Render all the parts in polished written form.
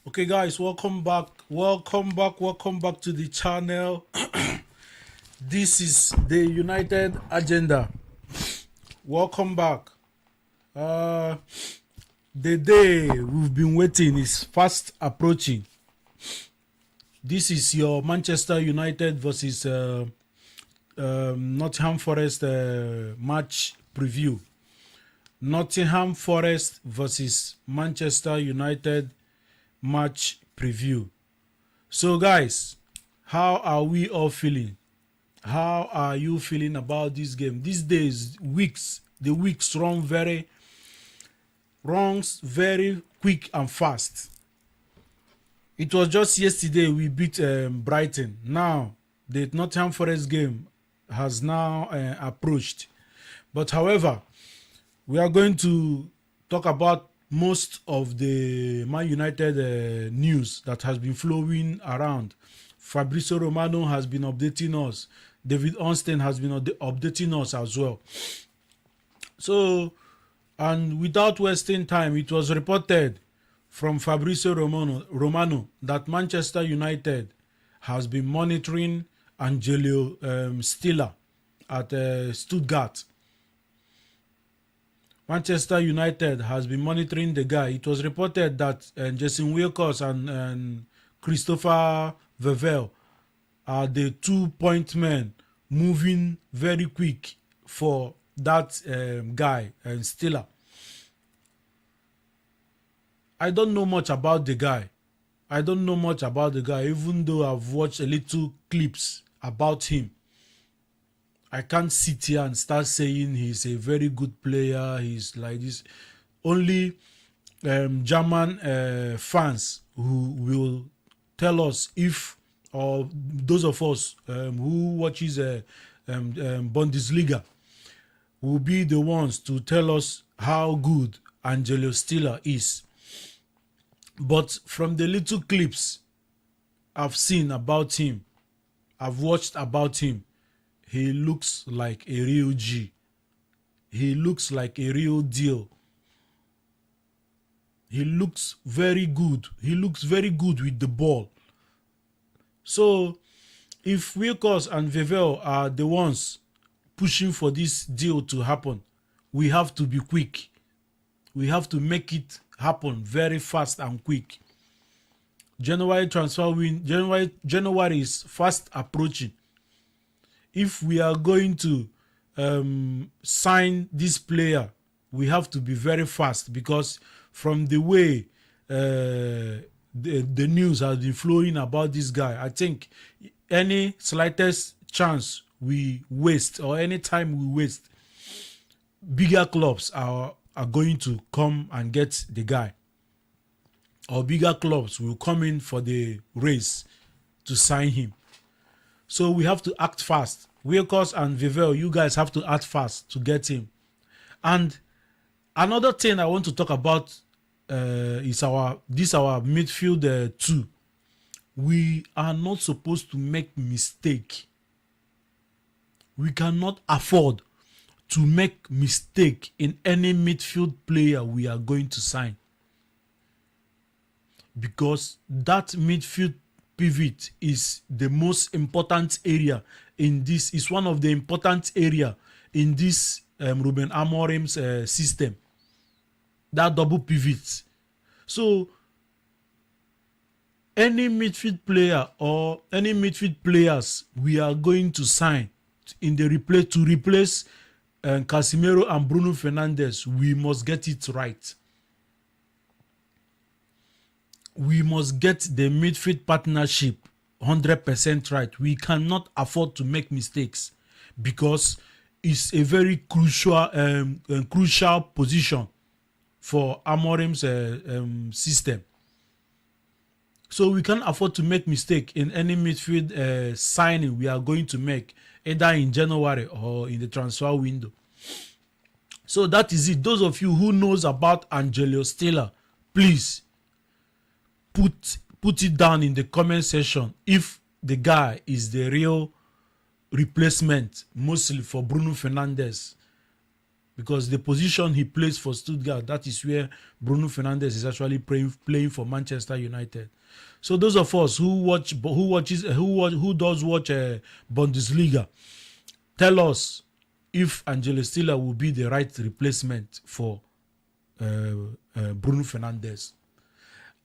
Okay, guys, welcome back. Welcome back to the channel. This is the United Agenda. Welcome back. Uh, the day we've been waiting is fast approaching. This is your Manchester United versus Nottingham Forest match preview. Nottingham Forest versus Manchester United match preview. So, guys, how are we all feeling? How are you feeling about this game? These days, the weeks runs very quick and fast. It was just yesterday we beat Brighton. Now, the Nottingham Forest game has now approached. But however, we are going to talk about most of the Man United news that has been flowing around. Fabrizio Romano has been updating us. David Ornstein has been updating us as well. So, and without wasting time, it was reported from Fabrizio Romano that Manchester United has been monitoring Angelo Stiller at Stuttgart. Manchester United has been monitoring the guy. It was reported that Jason Wilcox and Christopher Vevel are the 2-point men moving very quick for that guy and Stiller. I don't know much about the guy. Even though I've watched a little clips about him. I can't sit here and start saying he's a very good player. He's like this. Only German fans who will tell us if, or those of us who watches Bundesliga will be the ones to tell us how good Angelo Stiller is. But from the little clips I've seen about him, I've watched about him, he looks like a real G. He looks like a real deal. He looks very good. He looks very good with the ball. So, if Wilcox and Vevel are the ones pushing for this deal to happen, we have to be quick. We have to make it happen very fast and quick. January is fast approaching. If we are going to sign this player, we have to be very fast, because from the way the news has been flowing about this guy, I think any slightest chance we waste or any time we waste, bigger clubs are going to come and get the guy, or bigger clubs will come in for the race to sign him. So we have to act fast. Wilcox and Vevel, you guys have to act fast to get him. And another thing I want to talk about is our midfield two. We are not supposed to make mistake. We cannot afford to make mistake in any midfield player we are going to sign, because that midfield pivot is the most important area in this. Is one of the important area in this Ruben Amorim's system. That double pivot. So any midfield player or any midfield players we are going to sign in the replace Casemiro and Bruno Fernandes, we must get it right. We must get the midfield partnership 100% right. We cannot afford to make mistakes, because it's a very crucial position for Amorim's system. So we can't afford to make mistake in any midfield signing we are going to make, either in January or in the transfer window. So that is it. Those of you who knows about Angelo Stiller, please put it down in the comment section if the guy is the real replacement, mostly for Bruno Fernandes. because the position he plays for Stuttgart, that is where Bruno Fernandes is actually playing for Manchester United. So those of us who does watch Bundesliga, tell us if Angelo Stiller will be the right replacement for Bruno Fernandes.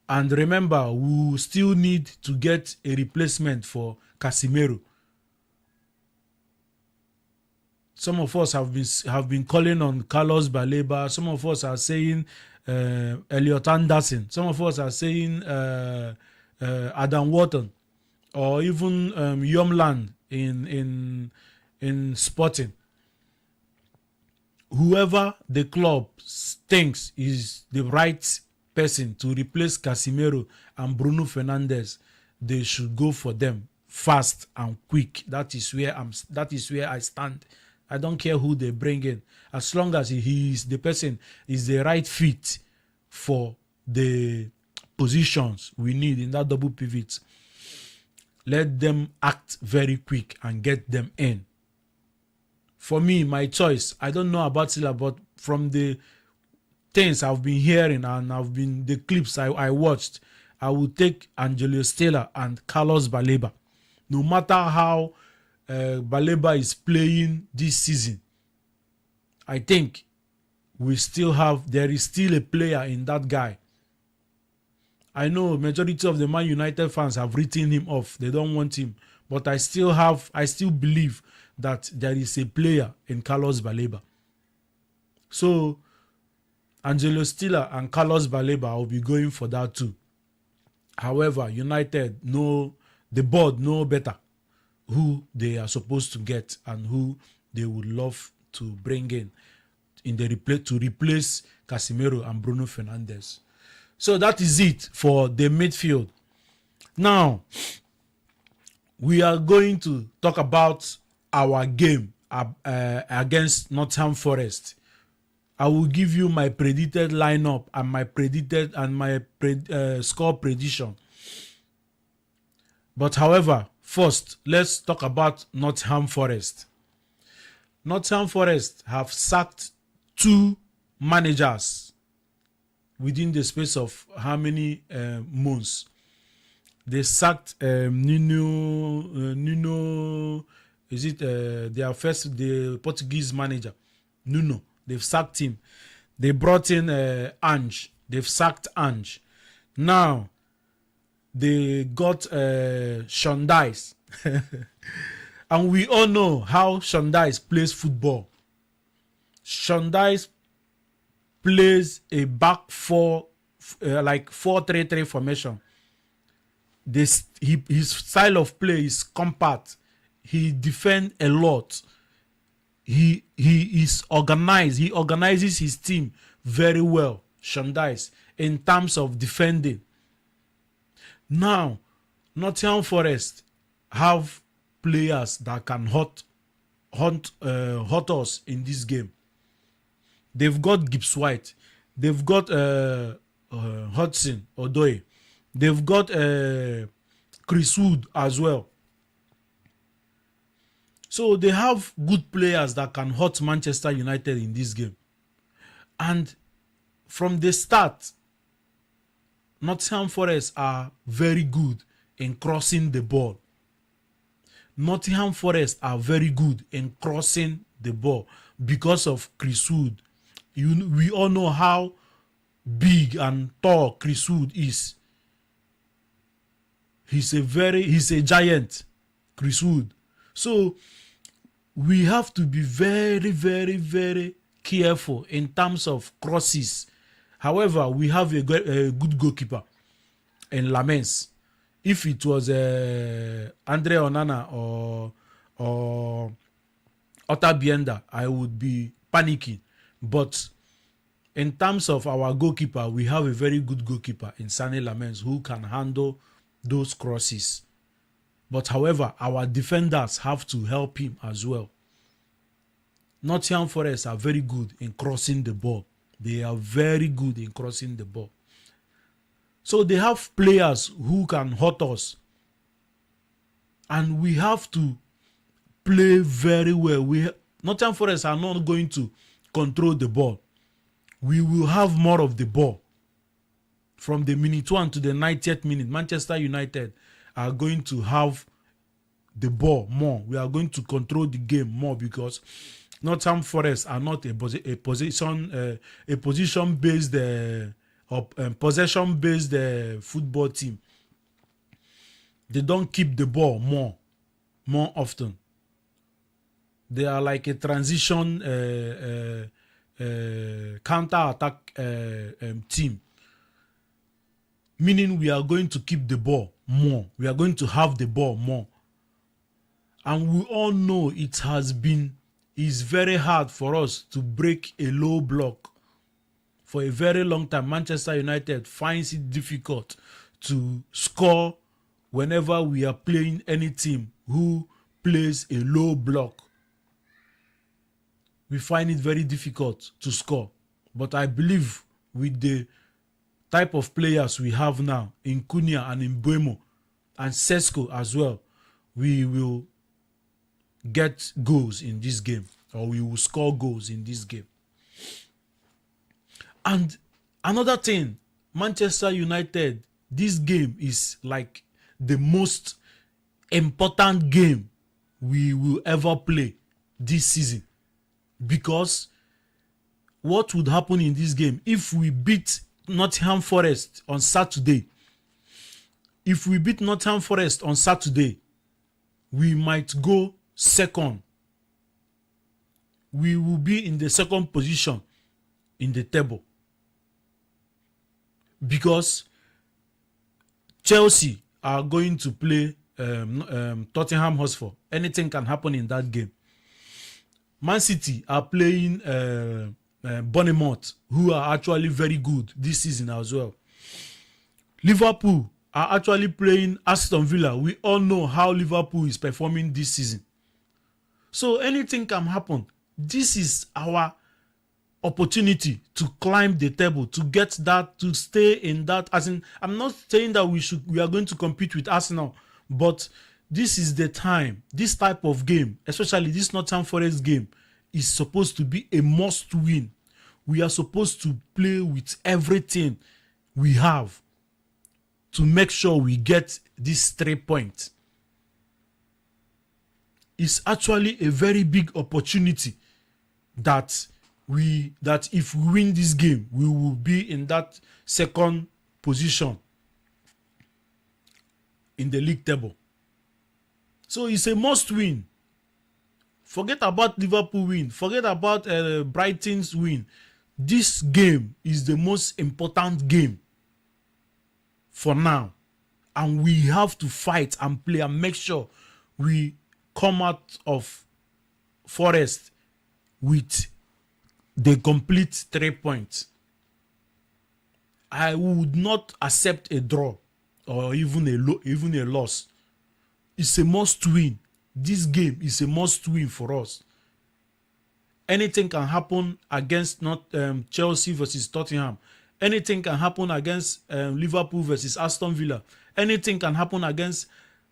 And remember, we still need to get a replacement for Casemiro. Some of us have been calling on Carlos Baleba. Some of us are saying Elliot Anderson. Some of us are saying Adam Wharton, or even Yomland in Sporting. Whoever the club thinks is the right person to replace Casemiro and Bruno Fernandes, they should go for them fast and quick. That is where I stand. I don't care who they bring in, as long as the person is the right fit for the positions we need in that double pivot. Let them act very quick and get them in. For me, my choice, I don't know about Silla, but from the things I've been hearing and the clips I watched, I will take Angelo Stiller and Carlos Baleba. No matter how Baleba is playing this season, I think there is still a player in that guy. I know majority of the Man United fans have written him off. They don't want him. But I still believe that there is a player in Carlos Baleba. So Angelo Stiller and Carlos Baleba will be going for that too. However, United the board know better who they are supposed to get and who they would love to bring in to replace Casemiro and Bruno Fernandes. So that is it for the midfield. Now, we are going to talk about our game against Nottingham Forest. I will give you my predicted lineup and my score prediction. But however, first, let's talk about Nottingham Forest. Nottingham Forest have sacked 2 managers within the space of how many months? They sacked Nuno. Is it the Portuguese manager? Nuno. They've sacked him. They brought in Ange. They've sacked Ange. Now they got Sean Dyche. And we all know how Sean Dyche plays football. Sean Dyche plays a back 4-3-3 formation. His style of play is compact. He defends a lot. He is organized. He organizes his team very well, Sean Dyche, in terms of defending. Now, Nottingham Forest have players that can hurt us in this game. They've got Gibbs White. They've got Hudson Odoi. They've got Chris Wood as well. So they have good players that can hurt Manchester United in this game. And from the start, Nottingham Forest are very good in crossing the ball. Nottingham Forest are very good in crossing the ball because of Chris Wood. We all know how big and tall Chris Wood is. He's a giant, Chris Wood. So we have to be very, very, very careful in terms of crosses. However, we have a good goalkeeper in Lamens. If it was Andre Onana or Otta Bienda, I would be panicking. But in terms of our goalkeeper, we have a very good goalkeeper in Sané Lamens who can handle those crosses. But however, our defenders have to help him as well. Nottingham Forest are very good in crossing the ball. They are very good in crossing the ball. So they have players who can hurt us. And we have to play very well. Nottingham Forest are not going to control the ball. We will have more of the ball. From the minute 1 to the 90th minute, Manchester United are going to have the ball more. We are going to control the game more because Nottingham Forest are not a position-based or possession-based football team. They don't keep the ball more often. They are like a transition counter-attack team. Meaning we are going to keep the ball more. We are going to have the ball more. And we all know it's very hard for us to break a low block. For a very long time, Manchester United finds it difficult to score whenever we are playing any team who plays a low block. We find it very difficult to score. But I believe with the type of players we have now in Cunha and in Mbeumo and Sesko as well, we will get goals in this game, or we will score goals in this game. And another thing, Manchester United, this game is like the most important game we will ever play this season, because what would happen in this game if we beat Nottingham Forest on Saturday? If we beat Nottingham Forest on Saturday, we might go second. We will be in the second position in the table, because Chelsea are going to play Tottenham Hotspur. Anything can happen in that game. Man City are playing Bournemouth, who are actually very good this season as well. Liverpool are actually playing Aston Villa. We all know how Liverpool is performing this season. So anything can happen. This is our opportunity to climb the table, to get that, to stay in that. As in, I'm not saying that we are going to compete with Arsenal, but this is the time. This type of game, especially this Nottingham Forest game, is supposed to be a must win. We are supposed to play with everything we have to make sure we get these 3 points. It's actually a very big opportunity that if we win this game, we will be in that second position in the league table. So it's a must win. Forget about Liverpool win. Forget about Brighton's win. This game is the most important game for now. And we have to fight and play and make sure we come out of Forest with the complete 3 points. I would not accept a draw or even a loss. It's a must win. This game is a must win for us. Anything can happen against Chelsea versus Tottenham. Anything can happen against Liverpool versus Aston Villa. Anything can happen against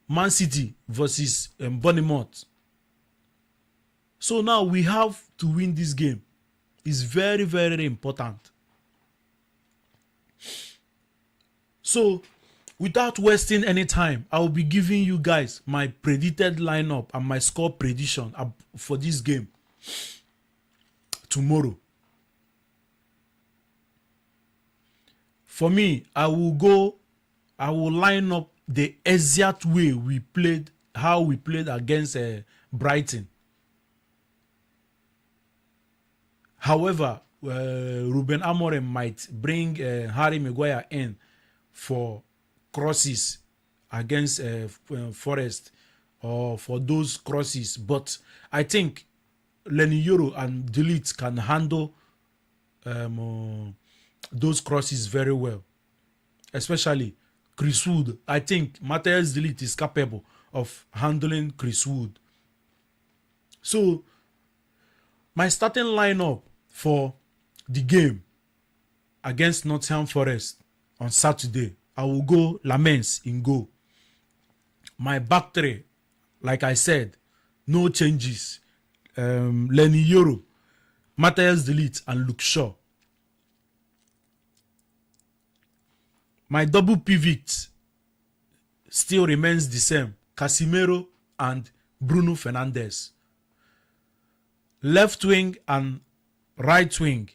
Man City versus Bournemouth. So now we have to win this game. It's very, very important. So without wasting any time, I will be giving you guys my predicted lineup and my score prediction for this game tomorrow. For me, I will line up the exact way how we played against Brighton. However, Ruben Amorim might bring Harry Maguire in for crosses against Forest, or for those crosses. But I think Lenny Yoro and Delete can handle those crosses very well. Especially Chris Wood. I think Matthias Delete is capable of handling Chris Wood. So my starting lineup for the game against Nottingham Forest on Saturday, I will go Lamens in goal. My back three, like I said, no changes. Lenny Yoro Matthias de Ligt and Luke Shaw. My double pivot still remains the same. Casemiro and Bruno Fernandes. Left wing and right wing,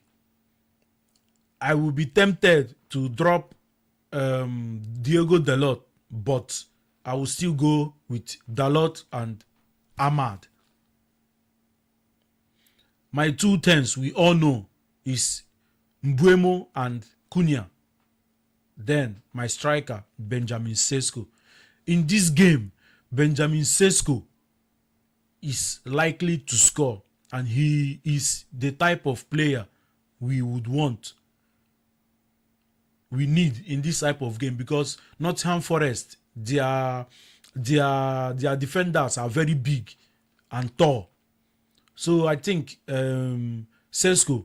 I will be tempted to drop Diogo Dalot, but I will still go with Dalot and Ahmad. My 2 10s, we all know, is Mbeumo and Cunha. Then my striker, Benjamin Sesko. In this game, Benjamin Sesko is likely to score, and he is the type of player we would want, we need in this type of game, because Nottingham Forest, their defenders are very big and tall. So I think Sesko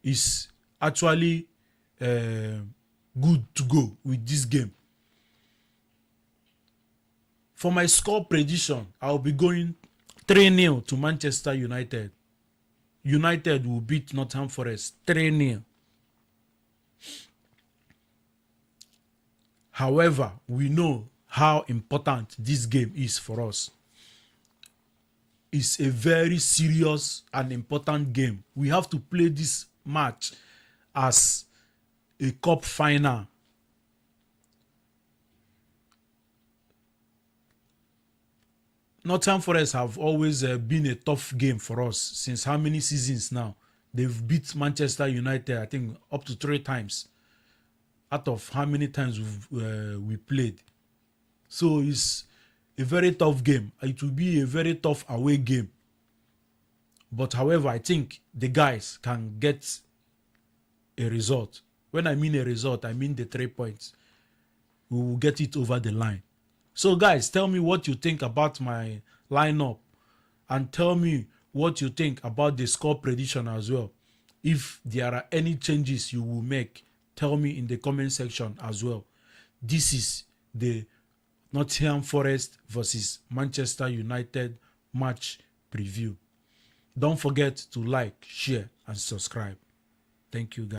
is actually good to go with this game. For my score prediction, I'll be going 3-0 to Manchester United. United will beat Nottingham Forest 3-0. However, we know how important this game is for us. It's a very serious and important game. We have to play this match as a cup final. Nottingham Forest have always been a tough game for us since how many seasons now? They've beat Manchester United, I think, up to 3 times out of how many times we played. So it's a very tough game. It will be a very tough away game. But however, I think the guys can get a result. When I mean a result, I mean the 3 points. We will get it over the line. So guys, tell me what you think about my lineup, and tell me what you think about the score prediction as well. If there are any changes you will make, tell me in the comment section as well. This is the Nottingham Forest versus Manchester United match preview. Don't forget to like, share, and subscribe. Thank you, guys.